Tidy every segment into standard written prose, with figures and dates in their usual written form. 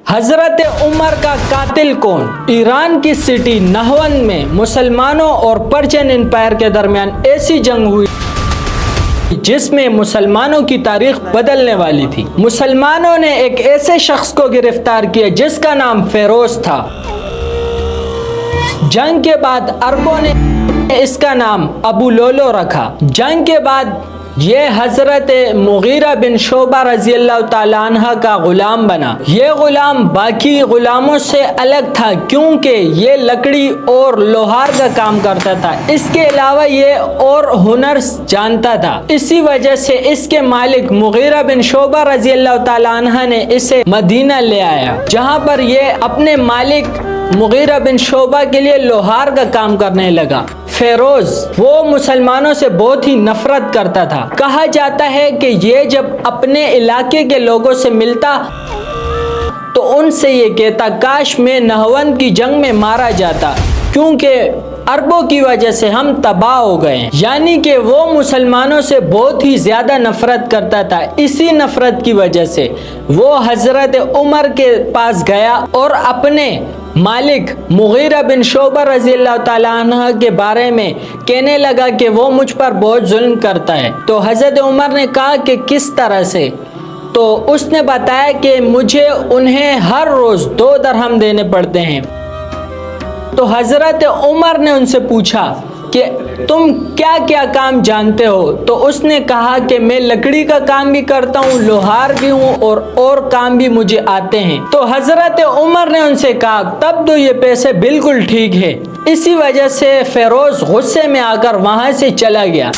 حضرت عمر کا قاتل کون؟ ایران کی سٹی نہاوند میں مسلمانوں اور پرشین امپائر کے درمیان ایسی جنگ ہوئی جس میں مسلمانوں کی تاریخ بدلنے والی تھی۔ مسلمانوں نے ایک ایسے شخص کو گرفتار کیا جس کا نام فیروز تھا۔ جنگ کے بعد عربوں نے اس کا نام ابو لولو رکھا۔ جنگ کے بعد یہ حضرت مغیرہ بن شعبہ رضی اللہ تعالیٰ عنہ کا غلام بنا۔ یہ غلام باقی غلاموں سے الگ تھا کیونکہ یہ لکڑی اور لوہار کا کام کرتا تھا۔ اس کے علاوہ یہ اور ہنر جانتا تھا۔ اسی وجہ سے اس کے مالک مغیرہ بن شعبہ رضی اللہ تعالیٰ عنہ نے اسے مدینہ لے آیا، جہاں پر یہ اپنے مالک مغیرہ بن شعبہ کے لیے لوہار کا کام کرنے لگا۔ فیروز وہ مسلمانوں سے بہت ہی نفرت کرتا تھا۔ کہا جاتا ہے کہ یہ جب اپنے علاقے کے لوگوں سے ملتا تو ان سے یہ کہتا کاش میں نہاوند کی جنگ میں مارا جاتا کیونکہ عربوں کی وجہ سے ہم تباہ ہو گئے، یعنی کہ وہ مسلمانوں سے بہت ہی زیادہ نفرت کرتا تھا۔ اسی نفرت کی وجہ سے وہ حضرت عمر کے پاس گیا اور اپنے مالک مغیرہ بن شعبہ رضی اللہ تعالیٰ عنہ کے بارے میں کہنے لگا کہ وہ مجھ پر بہت ظلم کرتا ہے۔ تو حضرت عمر نے کہا کہ کس طرح سے؟ تو اس نے بتایا کہ مجھے انہیں ہر روز 2 درہم دینے پڑتے ہیں۔ تو حضرت عمر نے ان سے پوچھا کہ تم کیا کیا کام جانتے ہو؟ تو اس نے کہا کہ میں لکڑی کا کام بھی کرتا ہوں، لوہار بھی ہوں اور کام بھی مجھے آتے ہیں۔ تو حضرت عمر نے ان سے کہا تب تو یہ پیسے بالکل ٹھیک ہے۔ اسی وجہ سے فیروز غصے میں آ کر وہاں سے چلا گیا۔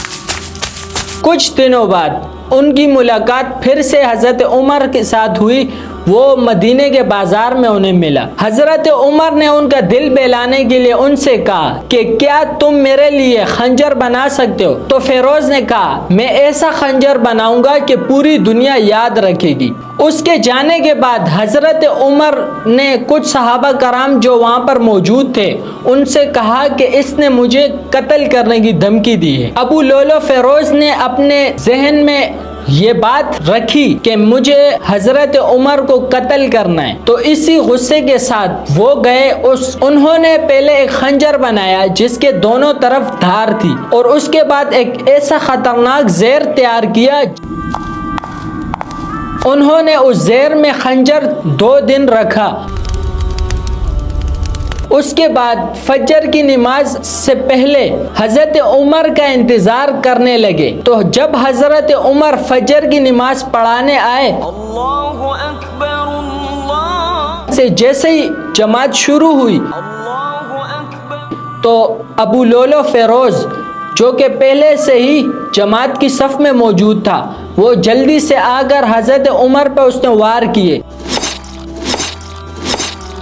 کچھ دنوں بعد ان کی ملاقات پھر سے حضرت عمر کے ساتھ ہوئی۔ وہ مدینے کے بازار میں انہیں ملا۔ حضرت عمر نے ان کا دل بہلانے کے لیے ان سے کہا کہ کیا تم میرے لیے خنجر بنا سکتے ہو؟ تو فیروز نے کہا میں ایسا خنجر بناؤں گا کہ پوری دنیا یاد رکھے گی۔ اس کے جانے کے بعد حضرت عمر نے کچھ صحابہ کرام جو وہاں پر موجود تھے ان سے کہا کہ اس نے مجھے قتل کرنے کی دھمکی دی ہے۔ ابو لولو فیروز نے اپنے ذہن میں یہ بات رکھی کہ مجھے حضرت عمر کو قتل کرنا ہے، تو اسی غصے کے ساتھ وہ گئے۔ انہوں نے پہلے ایک خنجر بنایا جس کے دونوں طرف دھار تھی اور اس کے بعد ایک ایسا خطرناک زہر تیار کیا۔ انہوں نے اس زہر میں خنجر 2 دن رکھا۔ اس کے بعد فجر کی نماز سے پہلے حضرت عمر کا انتظار کرنے لگے۔ تو جب حضرت عمر فجر کی نماز پڑھانے آئے، اللہ اکبر اللہ سے جیسے ہی جماعت شروع ہوئی اللہ اکبر تو ابو لولو فیروز جو کہ پہلے سے ہی جماعت کی صف میں موجود تھا، وہ جلدی سے آ کر حضرت عمر پہ اس نے وار کیے۔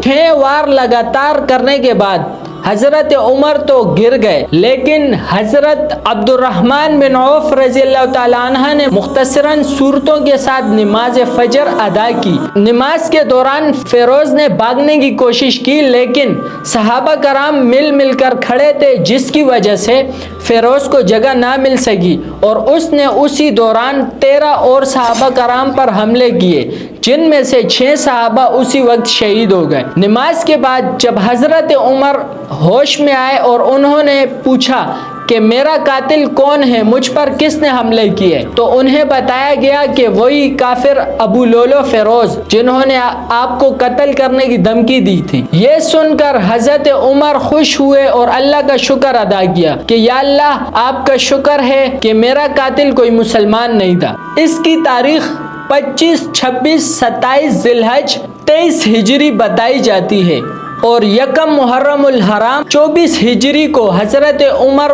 6 وار لگاتار کرنے کے بعد حضرت عمر تو گر گئے، لیکن حضرت عبد الرحمن بن عوف رضی اللہ تعالیٰ عنہ نے مختصراً صورتوں کے ساتھ نماز فجر ادا کی۔ نماز کے دوران فیروز نے بھاگنے کی کوشش کی لیکن صحابہ کرام مل کر کھڑے تھے، جس کی وجہ سے فیروز کو جگہ نہ مل سکی اور اس نے اسی دوران 13 اور صحابہ کرام پر حملے کیے، جن میں سے 6 صحابہ اسی وقت شہید ہو گئے۔ نماز کے بعد جب حضرت عمر ہوش میں آئے اور انہوں نے پوچھا کہ میرا قاتل کون ہے، مجھ پر کس نے حملے کیے، تو انہیں بتایا گیا کہ وہی کافر ابو لولو فیروز جنہوں نے آپ کو قتل کرنے کی دھمکی دی تھی۔ یہ سن کر حضرت عمر خوش ہوئے اور اللہ کا شکر ادا کیا کہ یا اللہ آپ کا شکر ہے کہ میرا قاتل کوئی مسلمان نہیں تھا۔ اس کی تاریخ 25، 26، 27 ذی الحج 23 ہجری بتائی جاتی ہے اور 1 محرم الحرام 24 ہجری کو حضرت عمر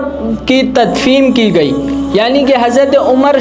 کی تدفین کی گئی، یعنی کہ حضرت عمر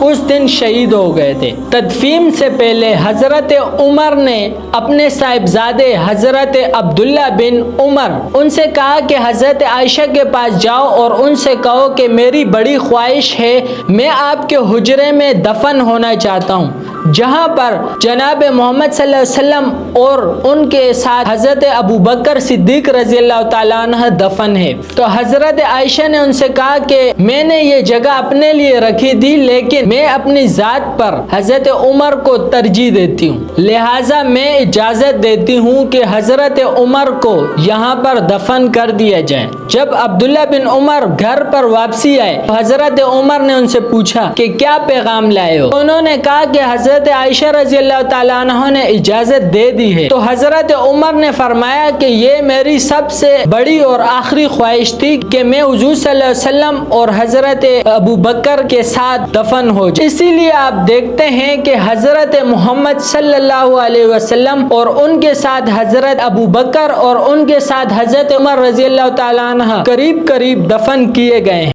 اس دن شہید ہو گئے تھے۔ تدفین سے پہلے حضرت عمر نے اپنے صاحبزادے حضرت عبداللہ بن عمر ان سے کہا کہ حضرت عائشہ کے پاس جاؤ اور ان سے کہو کہ میری بڑی خواہش ہے، میں آپ کے حجرے میں دفن ہونا چاہتا ہوں۔ جہاں پر جناب محمد صلی اللہ علیہ وسلم اور ان کے ساتھ حضرت ابو بکر صدیق رضی اللہ تعالیٰ عنہ دفن ہے۔ تو حضرت عائشہ نے ان سے کہا کہ میں نے یہ جگہ اپنے لیے رکھی تھی، لیکن میں اپنی ذات پر حضرت عمر کو ترجیح دیتی ہوں، لہٰذا میں اجازت دیتی ہوں کہ حضرت عمر کو یہاں پر دفن کر دیا جائے۔ جب عبداللہ بن عمر گھر پر واپسی آئے تو حضرت عمر نے ان سے پوچھا کہ کیا پیغام لائے ہو؟ انہوں نے کہا کہ حضرت عائشہ رضی اللہ تعالیٰ عنہ نے اجازت دے دی ہے۔ تو حضرت عمر نے فرمایا کہ یہ میری سب سے بڑی اور آخری خواہش تھی کہ میں حضور صلی اللہ علیہ وسلم اور حضرت ابو بکر کے ساتھ دفن ہو جائے۔ اسی لیے آپ دیکھتے ہیں کہ حضرت محمد صلی اللہ علیہ وسلم اور ان کے ساتھ حضرت ابو بکر اور ان کے ساتھ حضرت عمر رضی اللہ تعالیٰ عنہ قریب قریب دفن کیے گئے ہیں۔